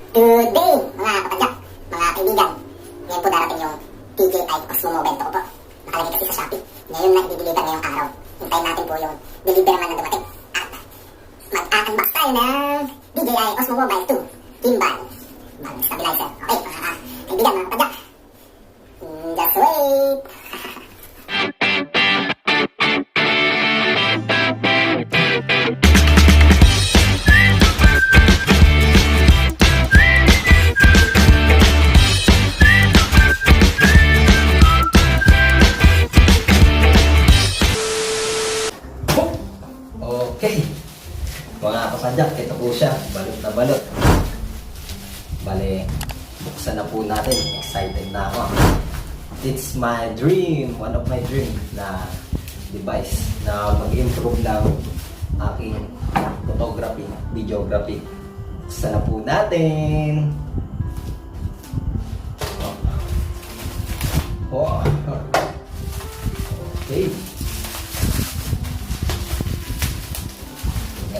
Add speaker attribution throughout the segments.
Speaker 1: Good day, mga kapadyak, mga kaibigan. Ngayon po darating yung DJI Osmo Mobile. Ito po, nakalagay kasi sa Shopee. Ngayon na i-deliver ngayong araw. Hintayin natin po yung deliver man na dumating. At mag-unbox tayo ng DJI Osmo Mobile 2 Gimbal Stabilizer. Okay, mga kaibigan, mga kapadyak. Just wait!
Speaker 2: Okay, mga kapadyak, ito po siya, balot na balot. Bale, buksan na po natin, excited na ako. It's my dream, one of my dream na device na mag-improve lang aking photography, videography. Buksan na po natin. Oh. Okay.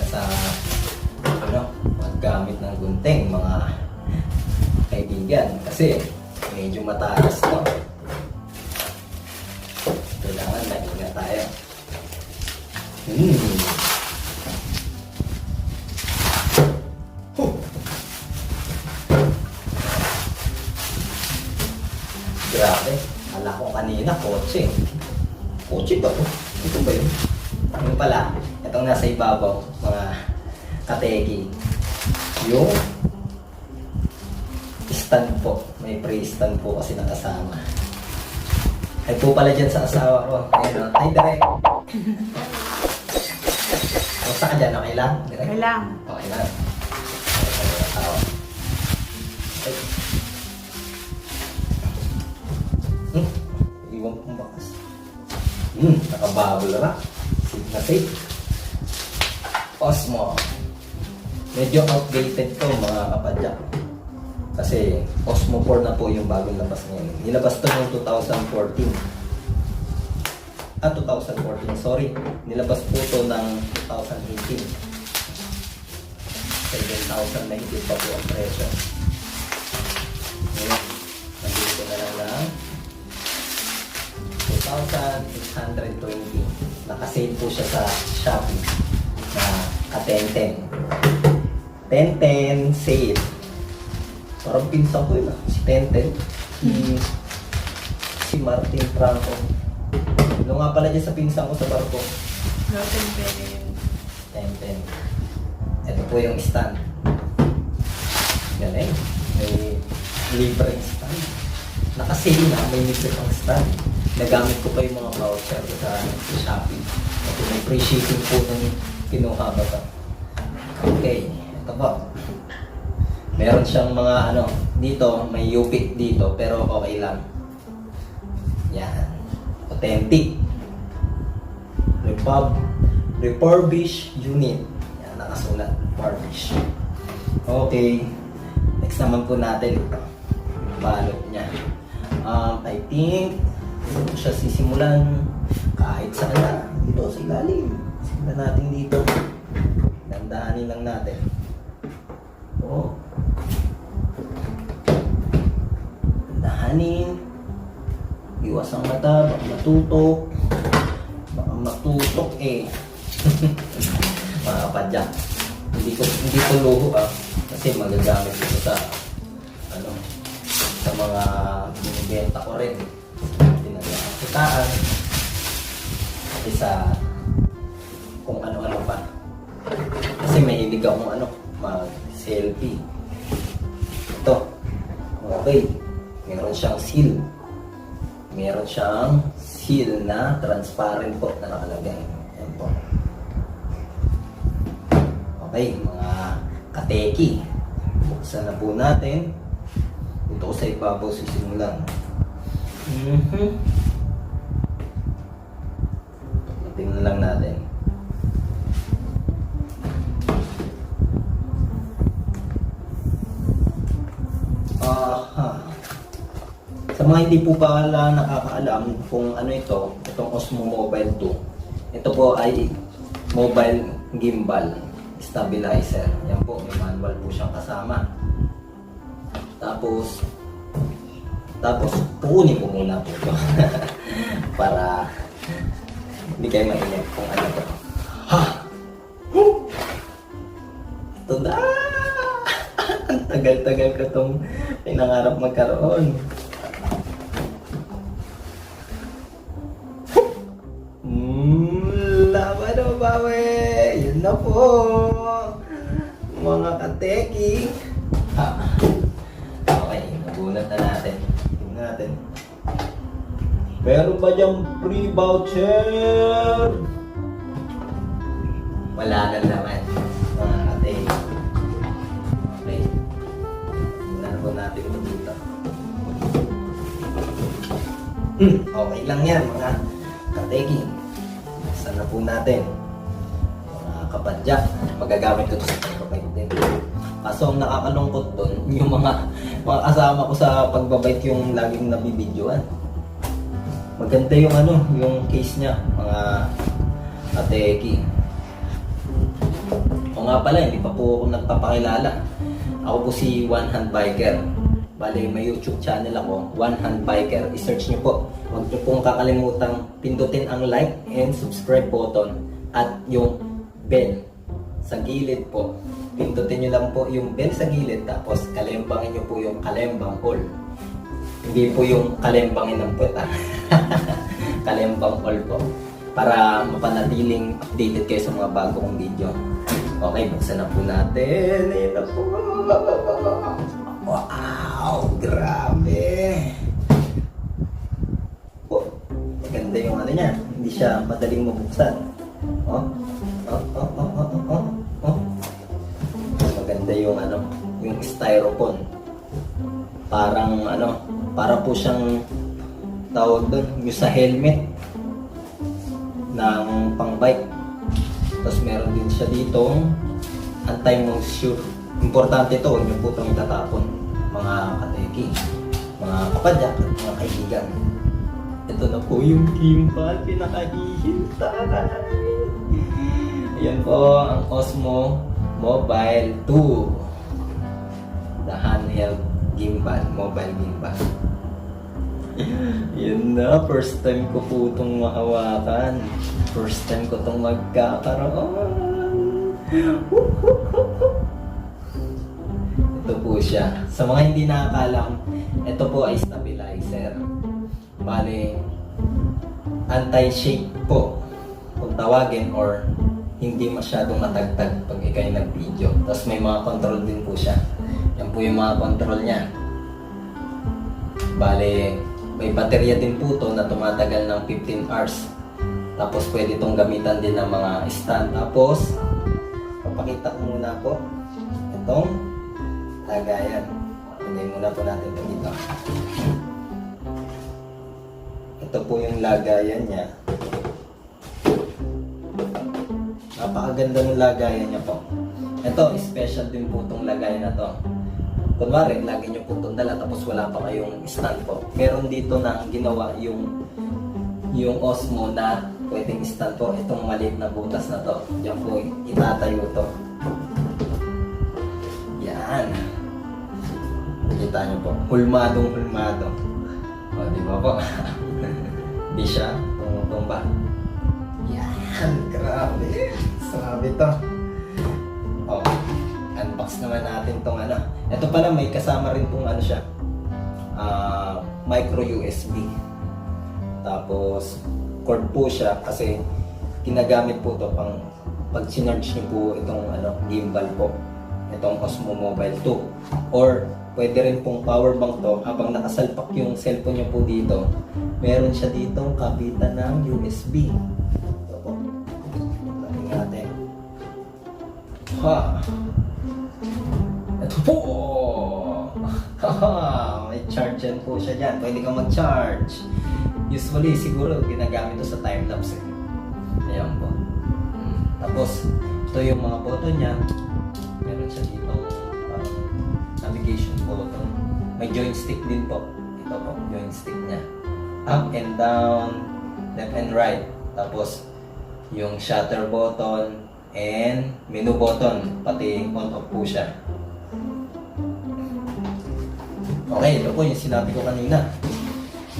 Speaker 2: Sa maggamit ng gunting, mga kaibigan, kasi medyo mataas to. Kailangan maingat tayo. Grabe, ala ko kanina kotse to. Ito ba yun? Ano pala, itong nasa ibabaw, mga kateki, yung stand po. May pre-stand po kasi nakasama. Ay po pala dyan sa asawa ko. Ayun, ay direct. Basta ka dyan, okay lang? Direct?
Speaker 3: Okay lang.
Speaker 2: Okay lang. Iwan kong bakas. Nakababol na. Safe na safe. Osmo. Medyo outdated to, mga kapadyak. Kasi Osmo 4 na po yung bagong labas ngayon. Nilabas to noong 2014. 2014, sorry. Nilabas po to ng 2018. 7,000 na higit pa po ang presyo. Ngayon, nandito ko na lang ng 2,620. Nakasale po siya sa Shopee na ka-10-10. 10-10 sale. Parang pinsan ko yun, si 10-10. Si Martin Franco. Ano nga pala dyan sa pinsan ko sa barko?
Speaker 3: Northern Benin.
Speaker 2: 10-10. Ito po yung stand. Galing. May libreng stand. Nakasale na, may libre pang stand. Nagamit ko pa yung mga voucher sa Shopee. At may free shipping po nung kinuha ba ito. Okay, ito po. Meron siyang mga dito, may UP dito, pero okay lang. Yan. Authentic. Refurbish unit. Yan, nakasulat. Refurbish. Okay. Next naman po natin ito. Balot niya. I think ito siya sisimulan kahit saan na. Dito sa ilalim. Simulan natin dito. Dandahanin lang natin. Dandahanin. Iwas ang mata. Baka matutok. Baka matutok mga kapadyak. Hindi ko luho kasi magagamit ito sa sa mga binibenta ko rin. Kitaan kasi sa kung ano-ano pa, kasi mahilig akong mag-selfie. Ito, okay, meron siyang seal na transparent po na nakalagay. Ayan po. Okay, mga kateki, buksan na po natin. Ito ko sa ibabaw sisimulan. Tingnan lang natin. Sa mga hindi po pala nakakaalam kung ano itong Osmo Mobile 2. Ito po ay mobile gimbal stabilizer. Yan po, may manual po siyang kasama. Tapos, puunin ko muna po ito. Para hindi kayo mainip kung ano to. Ha! Ito na! Ang tagal-tagal ko itong pinangarap magkaroon. Laban o bawi! Yun na po! Mga kateki! Ha! Okay, nabunat na natin. Tingnan natin. Meron ba diyang free voucher? Wala na naman. Mga kateki. Okay. Tingnan na po natin ito dito. Okay lang yan mga kateki. Sana po natin. Mga kapadya. Magagamit ko ito sa pagbabike din. Kaso ang nakakalungkot doon, yung mga kasama ko sa pagbabike yung laging nabibidyoan. Maganda yung yung case niya, mga kateki. O nga pala, hindi pa po ako nagpapakilala. Ako po si One Hand Biker. Bale, may YouTube channel ako, One Hand Biker. I-search niyo po. Huwag niyo pong kakalimutang pindutin ang like and subscribe button at yung bell sa gilid po. Pindutin niyo lang po yung bell sa gilid tapos kalembangin niyo po yung kalembang all. Hindi po yung kalembangin ng puweta. Kalembang all po. Para mapanatiling updated kayo sa mga bago kong video. Okay, buksan na po natin. Ayan na po. Wow! Grabe! Oh, maganda yung niya. Hindi siya madaling mabuksan. Oh. Maganda yung yung styrofoam. Parang para po siyang tawag doon, yung sa helmet ng pang-bike. Tapos meron din siya ditong anti-moisture. Importante ito, huwag niyo po itong itatapon, mga kateki, mga kapadyak at mga kaibigan. Ito na po yung gimbal, pinakahihintay. Ayan po ang Osmo Mobile 2. The handheld gimbal, mobile gimbal. Yun na, first time ko po itong mahawakan. First time ko itong magkakaroon. Ito po siya. Sa mga hindi nakakalam, ito po ay stabilizer. Bale, anti-shake po kung tawagin, or hindi masyadong matagtag pag ikay nag-video. Tapos may mga control din po siya. Yan po yung mga control niya. Bale, may baterya din po to na tumatagal ng 15 hours. Tapos pwede itong gamitan din ng mga stand. Tapos, papakita ko muna po itong lagayan. Lagay muna po natin ito dito. Ito po yung lagayan niya. Napakaganda ng lagayan niya po. Ito, special din po itong lagayan na to. Kunwari, lagi nyo po itong dala tapos wala pa kayong stand po. Meron dito na ginawa yung Osmo na pwedeng stand po. Itong maliit na butas na to. Diyan po itatayo to. Yan. Nakita nyo po. Hulmadong-hulmado. O, di ba po? Di siya tumutumba. Yan. Grabe. Sabi to. O. Unbox naman natin tong Ito pala may kasama rin pong siya. Micro USB. Tapos cord po siya kasi ginagamit po to pang pag sinarge niyo po itong gimbal po. Itong Osmo Mobile 2. Or pwede rin pong power bank to habang nakasalpak yung cellphone niyo po dito. Meron siya ditong kabitan ng USB. Ito po. Tingnan natin. Ha! Ito po! May charge yan po siya dyan. Pwede kang mag-charge. Usually, siguro, ginagamit ito sa time-lapse. Ayan po. Tapos, ito yung mga button niya. Meron siya dito navigation button. May joystick din po. Ito po, joystick niya. Up and down, left and right. Tapos, yung shutter button and menu button. Pati on-off po siya. Okay, ito po yung sinabi ko kanina.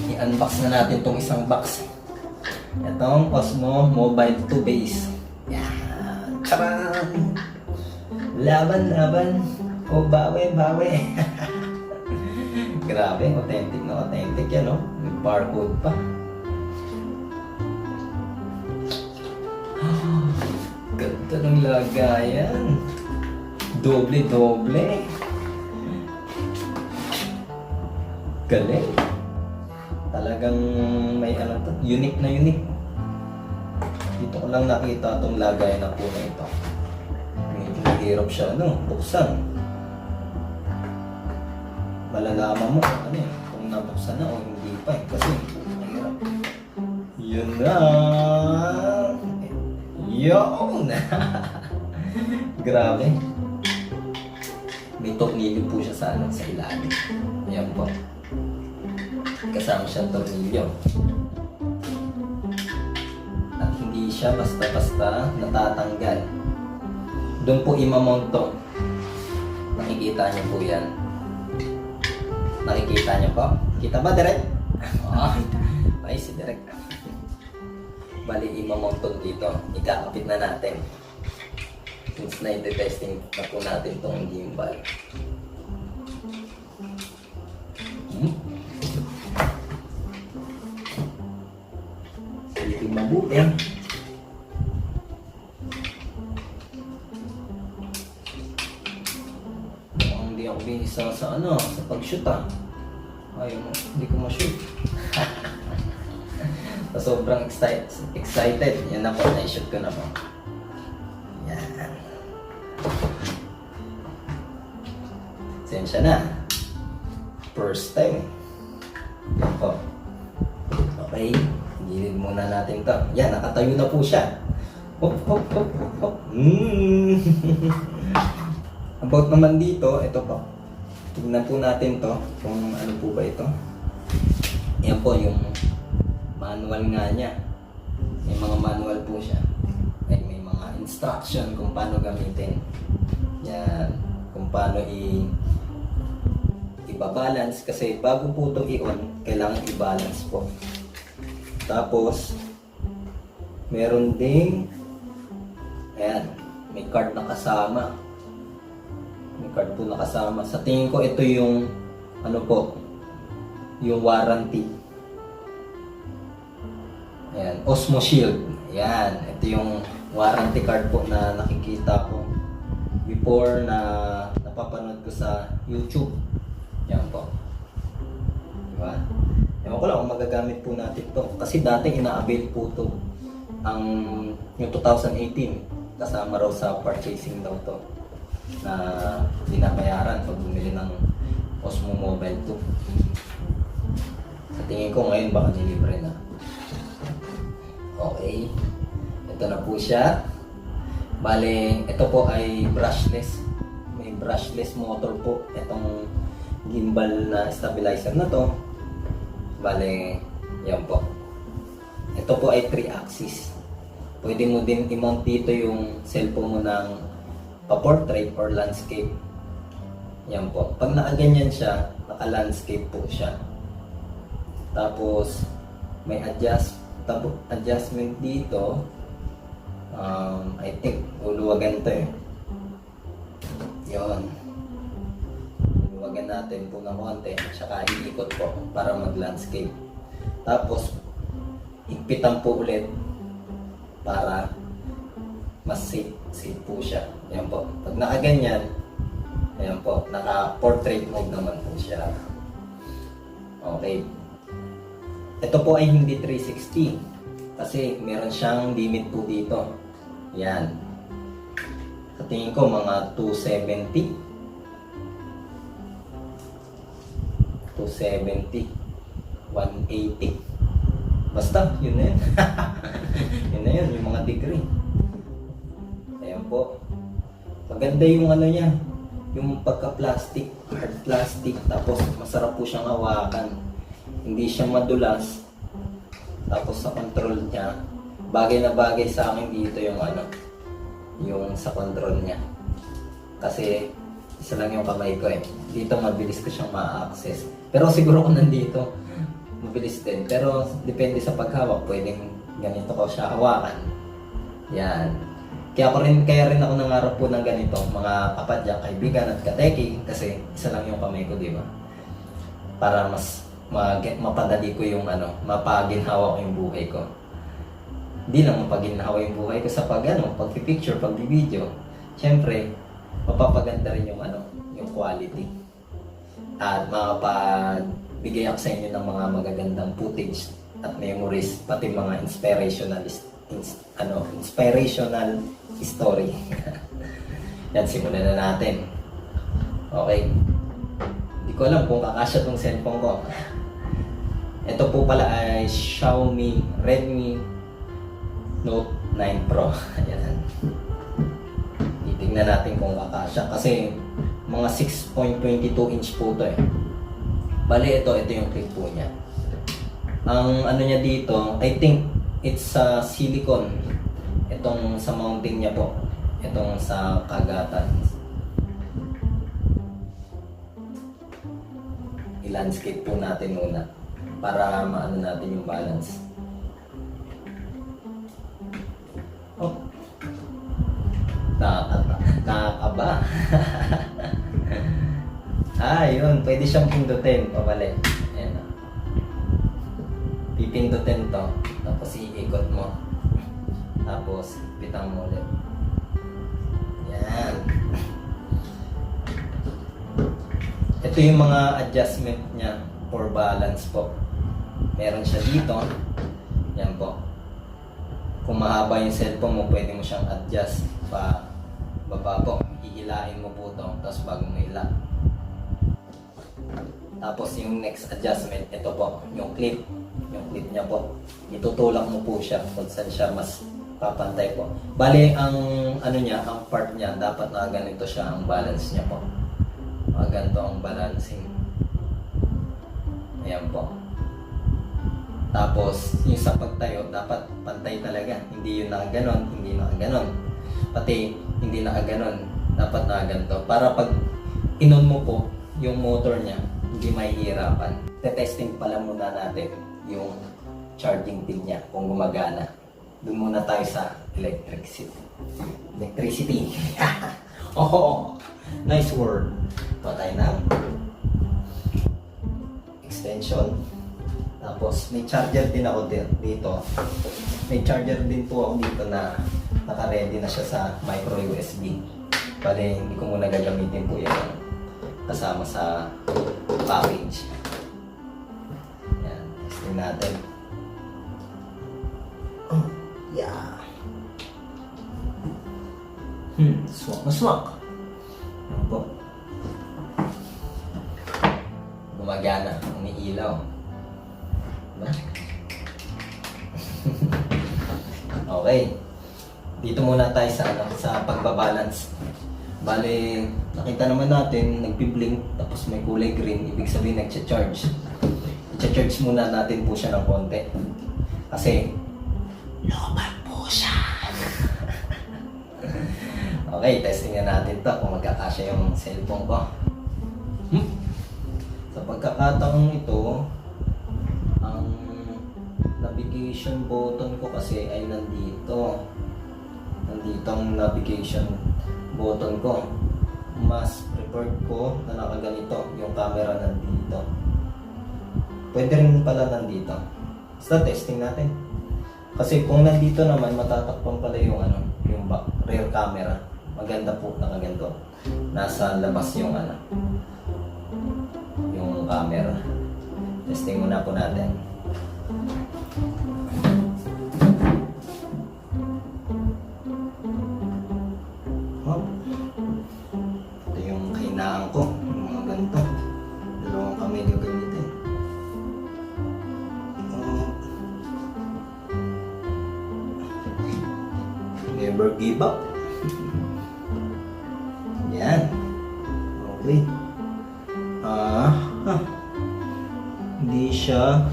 Speaker 2: I-unbox na natin tong isang box. Itong Osmo Mobile 2 Base. Yan. Charan! Laban. O bawi. Grabe, authentic na authentic yan, no? May barcode pa. Ganda ng lagayan. Doble. Galing. Talagang may ano to, unique na unique. Dito ko lang nakita itong lagayan na po na ito. Medyo mahirap siya, buksan. Malalaman mo kung nabuksan na o hindi pa kasi mahirap. Yun na! Yun! Grabe. May tornilyo po siya sa ilalim. Ayan po. Kasama siyang tornilyo. At hindi siya basta-basta natatanggal. Doon po imamount to. Nakikita niyo po yan. Nakikita niyo po? Kita ba, Direk? Oh, ay si Direk. Bali, imamount to dito. Ikakapit na natin. Since na-testing na po natin itong gimbal. Silipin mabuti. Mukhang hindi ako binisa sa pag-shoot hindi ko ma-shoot. Sobrang excited. Yan na po, na-shoot ko na po. Yan. Sensya na. First time. Yan po. Okay. Gilid muna natin to. Yan, nakatayo na po siya. Hop. About naman dito, ito po. Tignan po natin to kung ano po ba ito. Yan po yung manual nga niya. May mga manual po siya. May mga instruction kung paano gamitin. Yan. Kung paano i-balance kasi bago po ito i-on, kailangan i-balance po. Tapos meron ding may card na kasama. May card po na kasama. Sa tingin ko ito yung yung warranty. Ayan, Osmo Shield. Ayan, ito yung warranty card po na nakikita ko before na napapanood ko sa YouTube. Yan po. Diba? Ewan ko lang kung magagamit po natin to. Kasi dati ina-avail po to yung 2018. Kasama raw sa purchasing daw to na binabayaran pag bumili ng Osmo Mobile 2. Sa tingin ko ngayon baka nilibre na. Okay. Ito na po siya. Bale, ito po ay brushless. May brushless motor po. Itong gimbal na stabilizer na to. Bale, yan po. Ito po ay 3-axis. Pwede mo din i-mount dito yung cellphone mo ng pa-portrait or landscape. Yan po. Pag nakaganyan siya, naka-landscape po siya. Tapos, may adjustment dito. I think uluwagan to yun, uluwagan natin po ng konti tsaka iikot po para mag landscape, tapos higpitan po ulit para mas safe po siya. Yan po, pag nakaganyan, ayan po, naka portrait mode naman po siya. Okay, ito po ay hindi 360 kasi meron siyang limit po dito. Yan. Sa tingin ko mga 270. 180. Basta, yun na yun. Yun na yun, yung mga degree. Ayan po. Maganda yung niya. Yung pagka-plastic, hard plastic. Tapos masarap po siyang hawakan. Hindi siya madulas. Tapos sa control niya, bagay na bagay sa akin dito yung yung sa control niya. Kasi Isa lang yung kamay ko eh. Dito mabilis ko siyang ma-access. Pero siguro kung nandito, mabilis din. Pero depende sa paghawak, pwedeng ganito ko siya hawakan. Yan. Kaya rin ako nangarap po ng ganito, mga kapadyak, kaibigan at kateki, kasi isa lang yung kamay ko, di ba? Para mas mapadali ko yung mapaginhawa ko yung buhay ko. Hindi lang mapaginhawa yung buhay ko sa pagpipicture, pagbi-video. Siyempre, mapapaganda rin yung quality. At makapagbigay ako sa inyo ng mga magagandang footage at memories, pati mga inspirational story. Yan, simulan na natin. Okay. Hindi ko alam kung kakasya tong cellphone ko. Ito po pala ay Xiaomi Redmi Note 9 Pro. Ayan. Titignan natin kung kakasya kasi mga 6.22 inch po ito eh. Bali ito yung clip po niya. Ang niya dito, I think it's silicone. Itong sa mounting niya po. Itong sa kagatan. I-landscape po natin muna para maano natin yung balance. Oh. Nakakaba. Yun. Pwede siyang pindutin. Pabalik. Ayan. Pipindutin to. Tapos iikot mo. Tapos pitang mo ulit. Yan. Ito yung mga adjustment niya for balance po. Meron siya dito. Yan po. Kung mahaba yung cellphone mo, pwede mo siyang adjust pa baba po. Hihilain mo po ito. Tapos bago mo hila. Tapos yung next adjustment, ito po, yung clip. Yung clip niya po. Itutulak mo po siya kung saan siya mas papantay po. Bali, ang ang part niya, dapat na ganito siya ang balance niya po. Ganito ang balancing. Ayan po. Tapos, yung sa pagtayo, dapat pantay talaga. Hindi yung nakaganon, hindi nakaganon. Pati, hindi nakaganon. Dapat nakaganto. Para pag inon mo po, yung motor niya, hindi mahihirapan. Testing pala muna natin yung charging pin niya, kung gumagana. Doon muna tayo sa electricity. Oh, nice word. Patay na. Extension. Tapos may charger din ako dito. May charger din po ako dito na naka-ready na siya sa micro USB. Bale, hindi ko muna gagamitin po yan kasama sa package. Yan, testing natin. Yeah. Swak na swak. Ano po? Gumagana, umiilaw. Diba? Okay. Dito muna tayo sa pagbabalance. Bale, nakita naman natin, nagpi-blink, tapos may kulay green, ibig sabihin nagcha-charge. I-charge muna natin po siya ng konti. Kasi, lobat po siya. Okay, testing na natin to kung magkakasya yung cellphone ko. Sa pagkakataong ito, ang navigation button ko kasi ay nandito. Nandito ang navigation button ko. Mas preferred ko na nakaganito, yung camera nandito. Pwede rin pala nandito. Basta testing natin. Kasi kung nandito naman, matatakpan pala yung yung rear camera. Maganda po, nakaganto. Nasa labas yung yung camera. Testing muna po natin. Ito yung kahinaan ko, yung mga ganito. Dalawang kamay gagamitin. Never give up. Yan. Okay. Hindi siya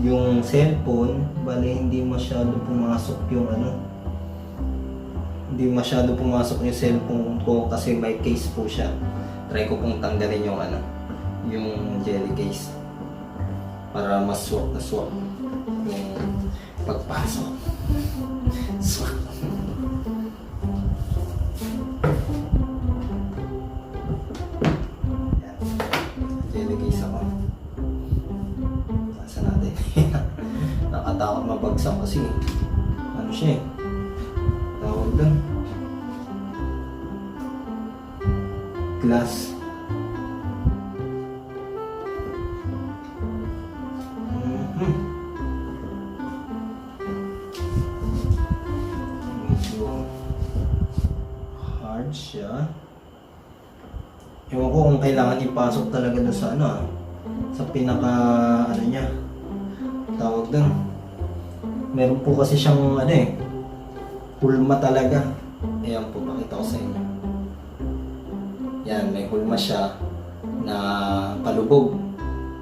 Speaker 2: yung cellphone, bali hindi masyado pumasok yung hindi masyado pumasok yung cellphone ko kasi may case po siya. Try ko pong tanggalin yung yung jelly case para mas swak na swak yung pagpasok. Swak. Yan. Jelly case ako. Nasa natin. Nakatakot mabagsak kasi ano siya eh. Tawag doon. Glass. Medyo hard siya. Ewan ko kung kailangan ipasok talaga doon sa sa pinaka niya. Tawag doon. Meron po kasi siyang hulma talaga. Ayan po, pakita ko sa inyo. Yan, may hulma siya na palubog.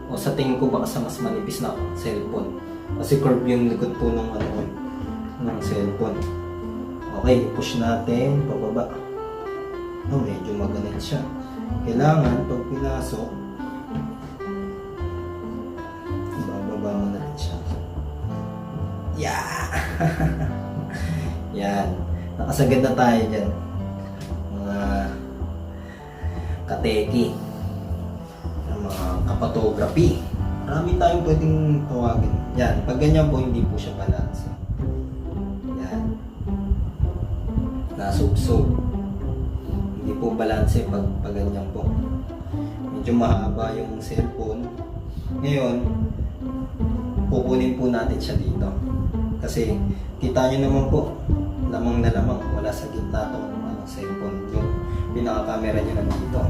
Speaker 2: O sa tingin ko baka sa mas manipis na cellphone. Kasi curve yung likod po ng ng cellphone. Okay, push natin pababa. Oh, medyo maganit siya. Kailangan pag pinasok, bababa mo na rin siya. Yeah! Yan. Nakasagad na tayo dyan. Mga kateki. Mga kapatography. Marami tayong pwedeng tawagin. Yan. Pag ganyan po, hindi po siya balance. Yan. Nasubsob. Hindi po balance pag ganyan po. Medyo mahaba yung cellphone. Ngayon, kukunin po natin siya dito. Kasi, kita nyo naman po, lamang na lamang, wala sa gitna itong cellphone. Yung pinaka-camera nyo naman dito.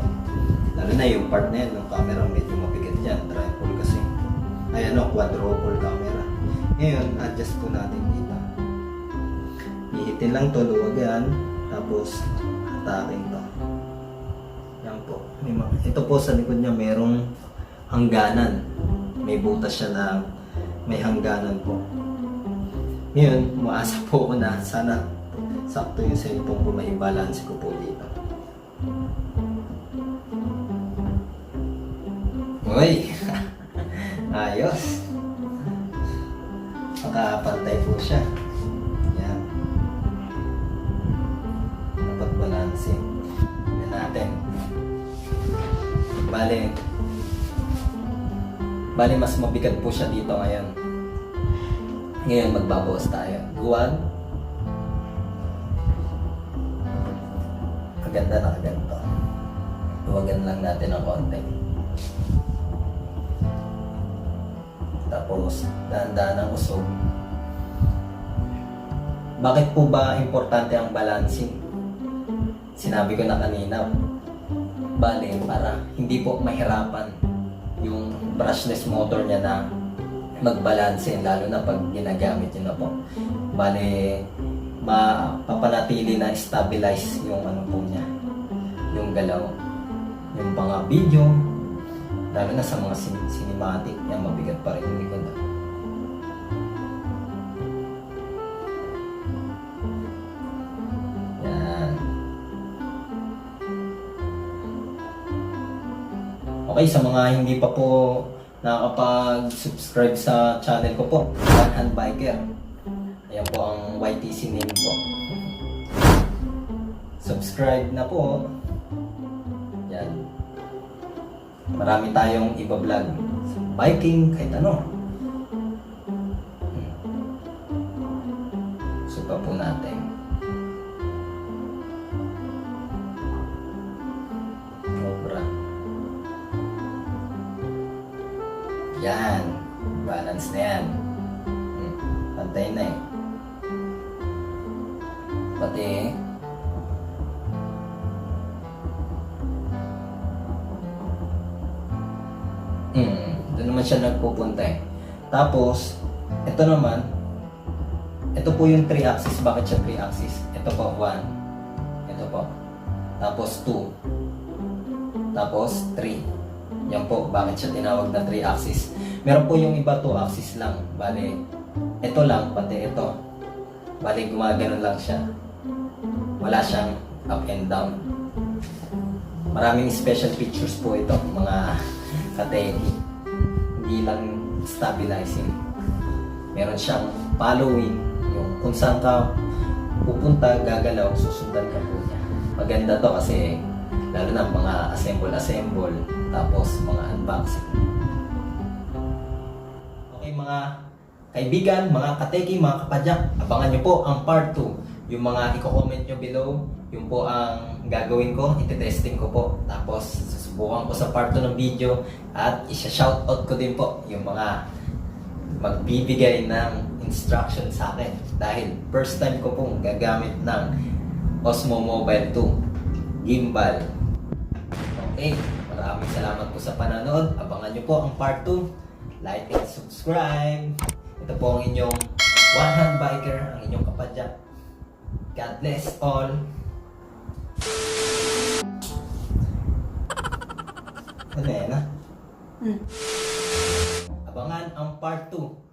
Speaker 2: Lalo na yung part na yan, yung camera medyo mabigat yan, tripod kasi. Ay quadruple camera. Ngayon, adjust po natin dito. Ihitin lang to, luwagan, tapos hatakin to. Yan po. Ito po sa likod niya merong hangganan. May butas siya na may hangganan po. Ngayon, umaasa po ako na sana sakto yung cellphone ko, may balance ko po dito. Uy! Ayos! Makapantay po siya. Yan. Dapat balance. Yan natin. Bale mas mabigat po siya dito ngayon. Ngayon magbabawas tayo. Guwan. Kaganda na kaganto. Luwagan lang natin ng konti. Tapos, dahan-dahan ang usog. Bakit po ba importante ang balancing? Sinabi ko na kanina, bale, para hindi po mahirapan yung brushless motor niya na magbalanse, lalo na pag ginagamit nyo na po. Bale, mapapanatili na stabilize yung po niya, yung galaw. Yung mga video, lalo na sa mga cinematic, yan mabigat pa rin yung likod. Yan. Okay, sa mga hindi pa po nakakapag-subscribe sa channel ko po, One Hand Biker. Ayan po ang YTC name po. Subscribe na po. Yan. Marami tayong iba-vlog. Biking, kahit ano. Suba po natin. Sobra. Yan. Balance na yan. Pantay na eh. Pati doon naman siya nagpupunta eh. Tapos, ito naman, ito po yung 3-axis. Bakit siya 3-axis? Ito po, 1. Ito po. Tapos 2. Tapos 3. Yan po, bakit siya tinawag na 3-axis. Meron po yung iba 2-axis lang. Bale, ito lang, pati ito. Bale, gumagano lang siya. wala siyang up and down. Maraming special features po ito, mga kateki. Hindi lang stabilizing. Meron siyang following, yung kung saan ka pupunta, gagalaw, susundan ka po niya. Maganda to kasi lalo na mga assemble, tapos mga unboxing. Okay mga kaibigan, mga kateki, mga kapadyak, abangan nyo po ang part 2. Yung mga i-comment nyo below, yung po ang gagawin ko, iti-testing ko po. Tapos susubukan ko sa part 2 ng video at isa-shoutout ko din po yung mga magbibigay ng instruction sa akin. Dahil first time ko pong gagamit ng Osmo Mobile 2 gimbal. Okay, maraming salamat po sa panonood. Abangan nyo po ang part 2. Like and subscribe. Ito po ang inyong One Hand Biker, ang inyong kapadyak. God bless all. Ano yan, ha? Abangan ang part 2.